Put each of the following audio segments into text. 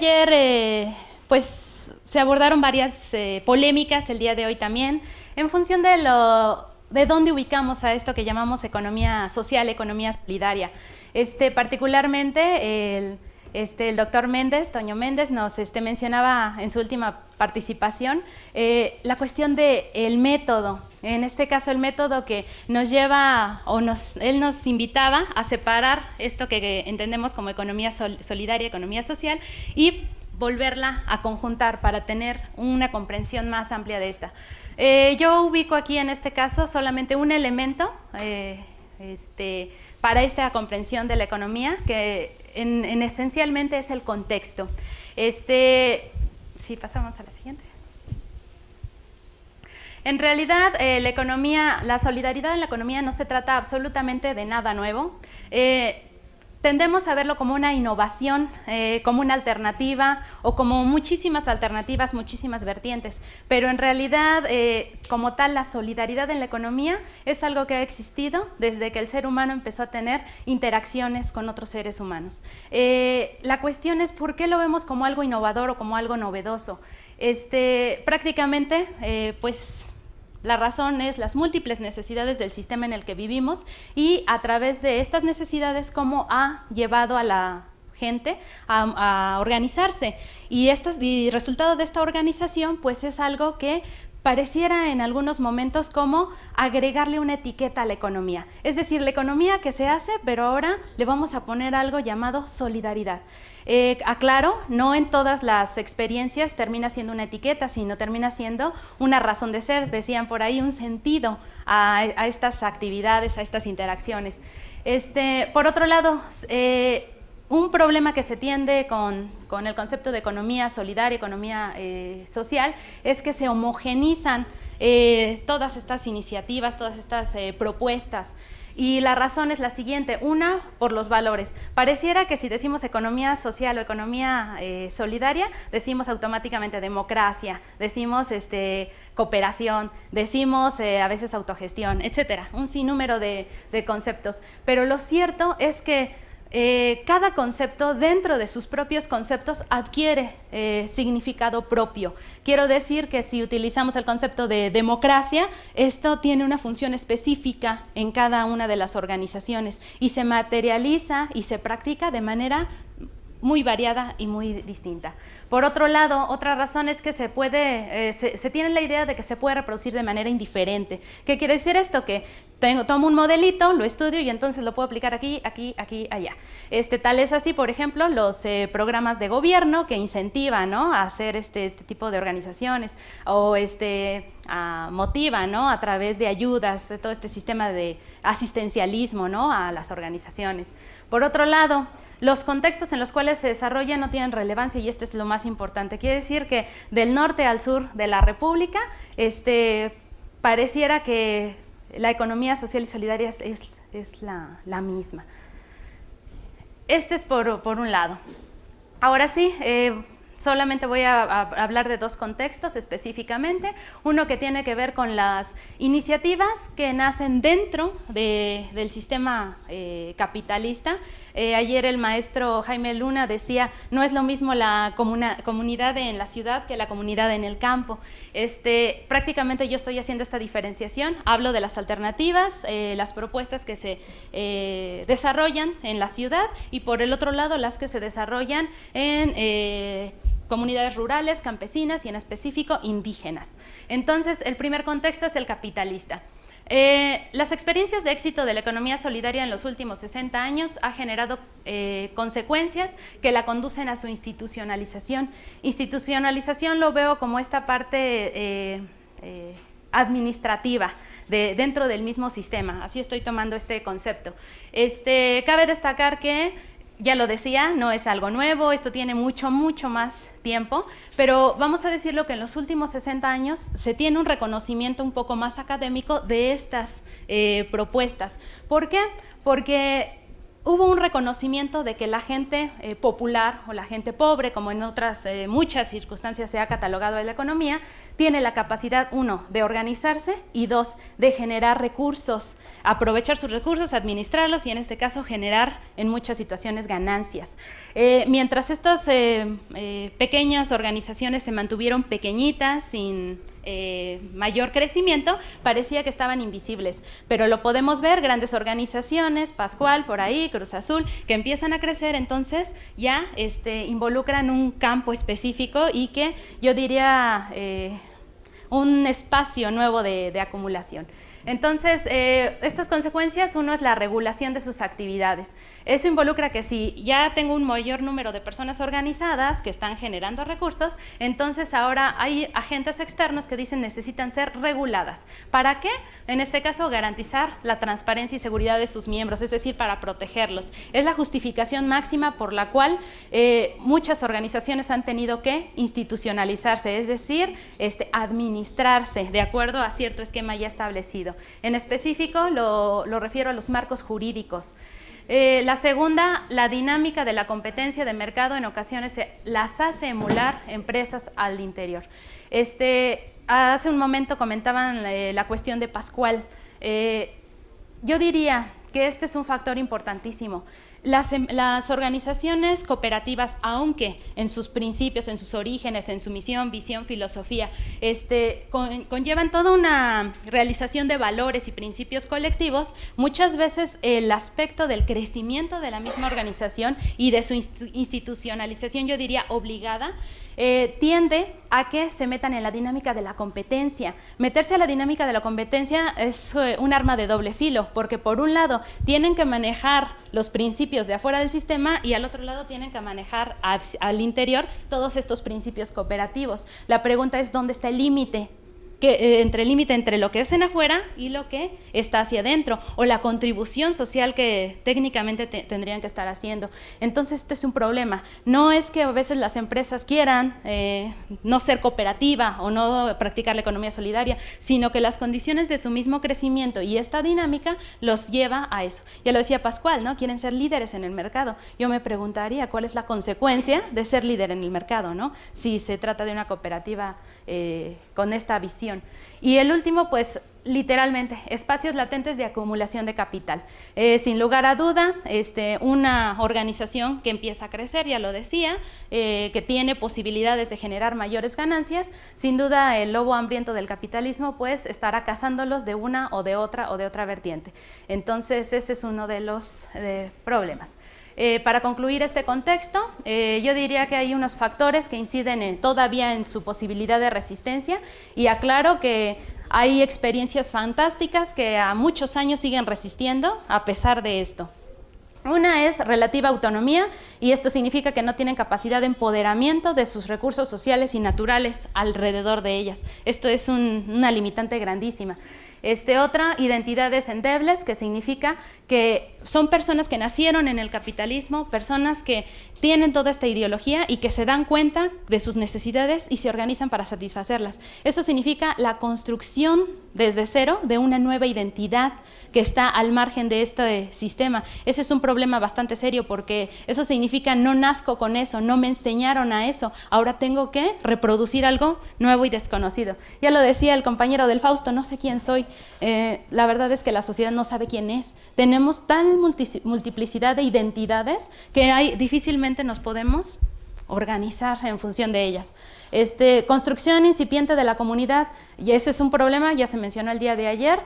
ayer pues se abordaron varias polémicas, el día de hoy también, en función de dónde ubicamos a esto que llamamos economía social, economía solidaria. Particularmente el doctor Méndez, Toño Méndez, nos mencionaba en su última participación la cuestión del método. En este caso, el método que nos lleva, él nos invitaba a separar esto que entendemos como economía solidaria, economía social, y volverla a conjuntar para tener una comprensión más amplia de esta. Yo ubico aquí en este caso solamente un elemento para esta comprensión de la economía, que esencialmente es el contexto. Si pasamos a la siguiente. En realidad, la solidaridad en la economía no se trata absolutamente de nada nuevo. Tendemos a verlo como una innovación, como una alternativa o como muchísimas alternativas, muchísimas vertientes, pero en realidad, como tal, la solidaridad en la economía es algo que ha existido desde que el ser humano empezó a tener interacciones con otros seres humanos. La cuestión es por qué lo vemos como algo innovador o como algo novedoso. Prácticamente, pues, la razón es las múltiples necesidades del sistema en el que vivimos y a través de estas necesidades cómo ha llevado a la gente a organizarse. Y resultado de esta organización pues es algo que pareciera en algunos momentos como agregarle una etiqueta a la economía. Es decir, la economía que se hace, pero ahora le vamos a poner algo llamado solidaridad. Aclaro, no en todas las experiencias termina siendo una etiqueta, sino termina siendo una razón de ser, decían por ahí, un sentido a estas actividades, a estas interacciones. Por otro lado, un problema que se tiende con el concepto de economía solidaria, economía social, es que se homogenizan todas estas iniciativas, todas estas propuestas. Y la razón es la siguiente: una, por los valores. Pareciera que si decimos economía social o economía solidaria, decimos automáticamente democracia, decimos cooperación, decimos a veces autogestión, etcétera, un sinnúmero de conceptos. Pero lo cierto es que cada concepto dentro de sus propios conceptos adquiere significado propio. Quiero decir que si utilizamos el concepto de democracia, esto tiene una función específica en cada una de las organizaciones y se materializa y se practica de manera muy variada y muy distinta. Por otro lado, otra razón es que se tiene la idea de que se puede reproducir de manera indiferente. ¿Qué quiere decir esto? Que tomo un modelito, lo estudio y entonces lo puedo aplicar aquí, aquí, aquí, allá. Tal es así, por ejemplo, los programas de gobierno que incentivan, ¿no?, a hacer este tipo de organizaciones o motivan, ¿no?, a través de ayudas, todo este sistema de asistencialismo, ¿no?, a las organizaciones. Por otro lado, los contextos en los cuales se desarrolla no tienen relevancia y es lo más importante. Quiere decir que del norte al sur de la República, pareciera que la economía social y solidaria es la misma. Es por un lado. Ahora sí, solamente voy a hablar de dos contextos específicamente. Uno que tiene que ver con las iniciativas que nacen dentro del sistema capitalista. Ayer el maestro Jaime Luna decía, no es lo mismo la comunidad en la ciudad que la comunidad en el campo. Prácticamente yo estoy haciendo esta diferenciación, hablo de las alternativas, las propuestas que se desarrollan en la ciudad y por el otro lado las que se desarrollan en comunidades rurales, campesinas y en específico indígenas. Entonces, el primer contexto es el capitalista. Las experiencias de éxito de la economía solidaria en los últimos 60 años ha generado consecuencias que la conducen a su institucionalización. Institucionalización lo veo como esta parte administrativa dentro del mismo sistema, así estoy tomando este concepto. Cabe destacar que, ya lo decía, no es algo nuevo, esto tiene mucho más tiempo, pero vamos a decirlo que en los últimos 60 años se tiene un reconocimiento un poco más académico de estas propuestas. ¿Por qué? Porque hubo un reconocimiento de que la gente popular o la gente pobre, como en otras muchas circunstancias se ha catalogado en la economía, tiene la capacidad, 1, de organizarse y 2, de generar recursos, aprovechar sus recursos, administrarlos y en este caso generar en muchas situaciones ganancias. Mientras estas pequeñas organizaciones se mantuvieron pequeñitas, sin mayor crecimiento, parecía que estaban invisibles, pero lo podemos ver, grandes organizaciones, Pascual por ahí, Cruz Azul, que empiezan a crecer, entonces ya involucran un campo específico y que yo diría un espacio nuevo de acumulación. Entonces, estas consecuencias, uno es la regulación de sus actividades. Eso involucra que si ya tengo un mayor número de personas organizadas que están generando recursos, entonces ahora hay agentes externos que dicen necesitan ser reguladas. ¿Para qué? En este caso, garantizar la transparencia y seguridad de sus miembros, es decir, para protegerlos. Es la justificación máxima por la cual muchas organizaciones han tenido que institucionalizarse, es decir, administrarse de acuerdo a cierto esquema ya establecido. En específico, lo refiero a los marcos jurídicos. La segunda, la dinámica de la competencia de mercado en ocasiones las hace emular empresas al interior. Hace un momento comentaban la cuestión de Pascual. Yo diría que este es un factor importantísimo. Las organizaciones cooperativas, aunque en sus principios, en sus orígenes, en su misión, visión, filosofía, conllevan toda una realización de valores y principios colectivos, muchas veces el aspecto del crecimiento de la misma organización y de su institucionalización, yo diría obligada, tiende a que se metan en la dinámica de la competencia. Meterse a la dinámica de la competencia es un arma de doble filo, porque por un lado tienen que manejar los principios de afuera del sistema y al otro lado tienen que manejar al interior todos estos principios cooperativos. La pregunta es, ¿dónde está el límite? Entre lo que es en afuera y lo que está hacia adentro, o la contribución social que técnicamente tendrían que estar haciendo. Entonces, este es un problema. No es que a veces las empresas quieran no ser cooperativa o no practicar la economía solidaria, sino que las condiciones de su mismo crecimiento y esta dinámica los lleva a eso. Ya lo decía Pascual, ¿no? Quieren ser líderes en el mercado. Yo me preguntaría cuál es la consecuencia de ser líder en el mercado, ¿no? Si se trata de una cooperativa con esta visión. Y el último, pues literalmente, espacios latentes de acumulación de capital. Sin lugar a duda, una organización que empieza a crecer, ya lo decía, que tiene posibilidades de generar mayores ganancias, sin duda el lobo hambriento del capitalismo pues estará cazándolos de una o de otra vertiente. Entonces ese es uno de los problemas. Para concluir este contexto, yo diría que hay unos factores que inciden todavía en su posibilidad de resistencia, y aclaro que hay experiencias fantásticas que a muchos años siguen resistiendo a pesar de esto. Una es relativa autonomía, y esto significa que no tienen capacidad de empoderamiento de sus recursos sociales y naturales alrededor de ellas. Esto es una limitante grandísima. Otra, identidades endebles, que significa que son personas que nacieron en el capitalismo, personas que tienen toda esta ideología y que se dan cuenta de sus necesidades y se organizan para satisfacerlas. Eso significa la construcción desde cero de una nueva identidad que está al margen de este sistema. Ese es un problema bastante serio, porque eso significa no nazco con eso, no me enseñaron a eso, ahora tengo que reproducir algo nuevo y desconocido. Ya lo decía el compañero del Fausto, no sé quién soy. La verdad es que la sociedad no sabe quién es. Tenemos tal multiplicidad de identidades que difícilmente nos podemos organizar en función de ellas. Construcción incipiente de la comunidad, y ese es un problema, ya se mencionó el día de ayer.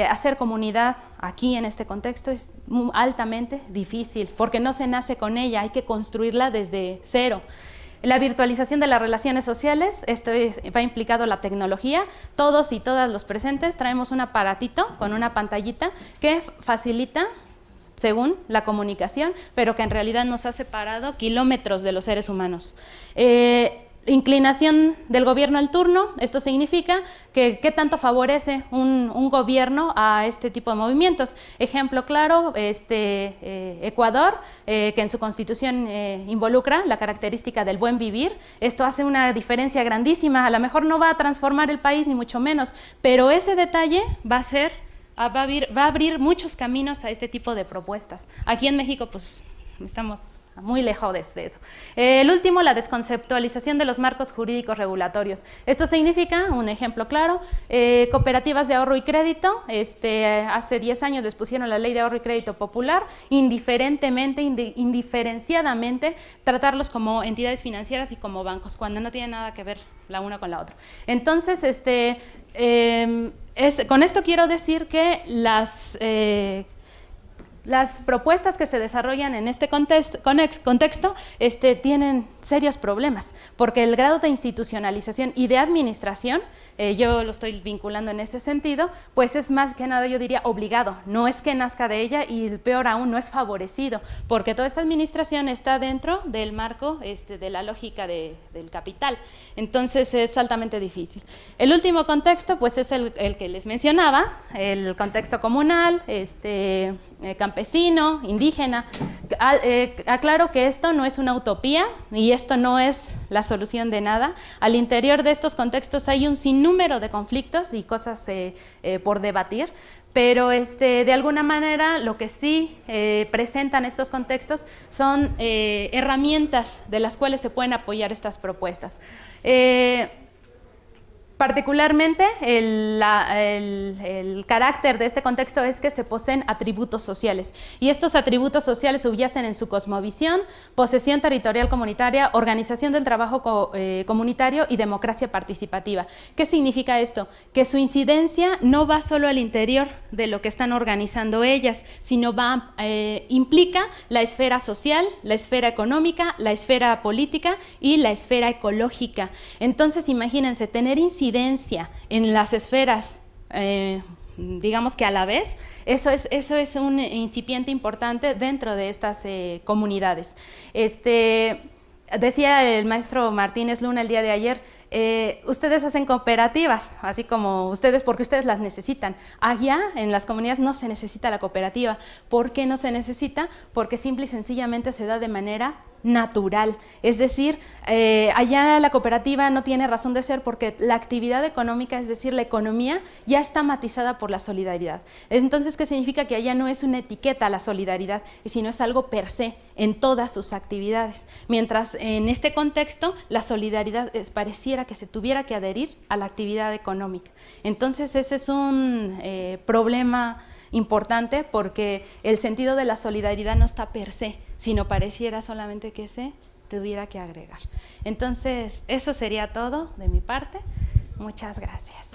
Hacer comunidad aquí en este contexto es altamente difícil, porque no se nace con ella, hay que construirla desde cero. La virtualización de las relaciones sociales, va implicado la tecnología. Todos y todas los presentes traemos un aparatito con una pantallita que facilita, según la comunicación, pero que en realidad nos ha separado kilómetros de los seres humanos. Inclinación del gobierno al turno, esto significa que qué tanto favorece un gobierno a este tipo de movimientos. Ejemplo claro, Ecuador, que en su constitución involucra la característica del buen vivir. Esto hace una diferencia grandísima. A lo mejor no va a transformar el país, ni mucho menos, pero ese detalle va a ser va a abrir muchos caminos a este tipo de propuestas. Aquí en México, pues, estamos muy lejos de eso. El último, la desconceptualización de los marcos jurídicos regulatorios. Esto significa, un ejemplo claro, cooperativas de ahorro y crédito, hace 10 años les pusieron la ley de ahorro y crédito popular, indiferenciadamente, tratarlos como entidades financieras y como bancos, cuando no tienen nada que ver la una con la otra. Entonces, con esto quiero decir que las propuestas que se desarrollan en este contexto tienen serios problemas, porque el grado de institucionalización y de administración, yo lo estoy vinculando en ese sentido, pues es más que nada, yo diría, obligado, no es que nazca de ella y peor aún, no es favorecido, porque toda esta administración está dentro del marco de la lógica del capital, entonces es altamente difícil. El último contexto, pues es el que les mencionaba, el contexto comunal, campesino, indígena. Aclaro que esto no es una utopía y esto no es la solución de nada. Al interior de estos contextos hay un sinnúmero de conflictos y cosas por debatir, pero de alguna manera lo que sí presentan estos contextos son herramientas de las cuales se pueden apoyar estas propuestas. Particularmente, el carácter de este contexto es que se poseen atributos sociales, y estos atributos sociales subyacen en su cosmovisión, posesión territorial comunitaria, organización del trabajo comunitario y democracia participativa. ¿Qué significa esto? Que su incidencia no va solo al interior de lo que están organizando ellas, sino implica la esfera social, la esfera económica, la esfera política y la esfera ecológica. Entonces, imagínense, tener incidencia en las esferas, digamos que a la vez, eso es un incipiente importante dentro de estas comunidades. Decía el maestro Martínez Luna el día de ayer, ustedes hacen cooperativas, así como ustedes, porque ustedes las necesitan. Allá en las comunidades no se necesita la cooperativa. ¿Por qué no se necesita? Porque simple y sencillamente se da de manera natural, es decir, allá la cooperativa no tiene razón de ser porque la actividad económica, es decir, la economía, ya está matizada por la solidaridad. Entonces, ¿qué significa? Que allá no es una etiqueta la solidaridad, sino es algo per se en todas sus actividades, mientras en este contexto la solidaridad pareciera que se tuviera que adherir a la actividad económica. Entonces, ese es un problema importante, porque el sentido de la solidaridad no está per se, sino pareciera solamente que se tuviera que agregar. Entonces, eso sería todo de mi parte. Muchas gracias.